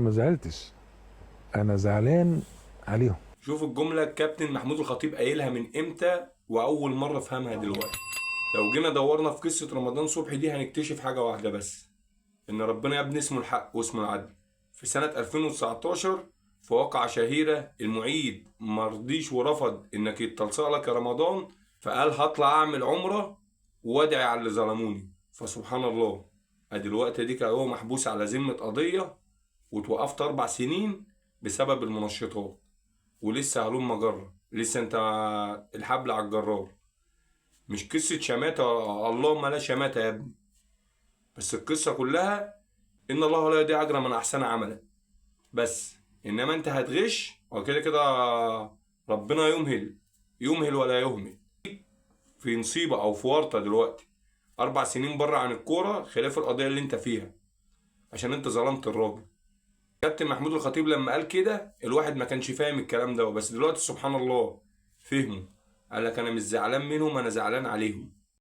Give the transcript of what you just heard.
ما زعلتش، انا زعلان عليهم. شوف الجملة الكابتن محمود الخطيب قايلها من امتى واول مرة افهمها دلوقتي. لو جينا دورنا في قصة رمضان صبحي دي هنكتشف حاجة واحدة بس، ان ربنا يا ابني اسمه الحق واسمه العدل. في سنة 2019 في واقعة شهيرة المعيد مرضيش ورفض انك يتلصق لك يا رمضان، فقال هطلع اعمل عمرة وادعي على اللي ظلموني. فسبحان الله، ادي الوقت دي كان هو محبوس على ذمة قضية وتوقفت 4 سنين بسبب المنشطات، ولسه هلوم مجرة، لسه انت الحبل على الجرار. مش قصة شماتة، اللهم لا شماتة يا ابني، بس القصة كلها ان الله لا يضيع اجر من احسن عملا. بس انما انت هتغش وكده كده ربنا يمهل ولا يهمل. في نصيبة او في ورطة دلوقتي 4 سنين بره عن الكورة خلاف القضية اللي انت فيها عشان انت ظلمت الراجل. كابتن محمود الخطيب لما قال كده الواحد ما كانش فاهم الكلام ده، بس دلوقتي سبحان الله فهمه. قال لك انا مش زعلان منهم، انا زعلان عليهم.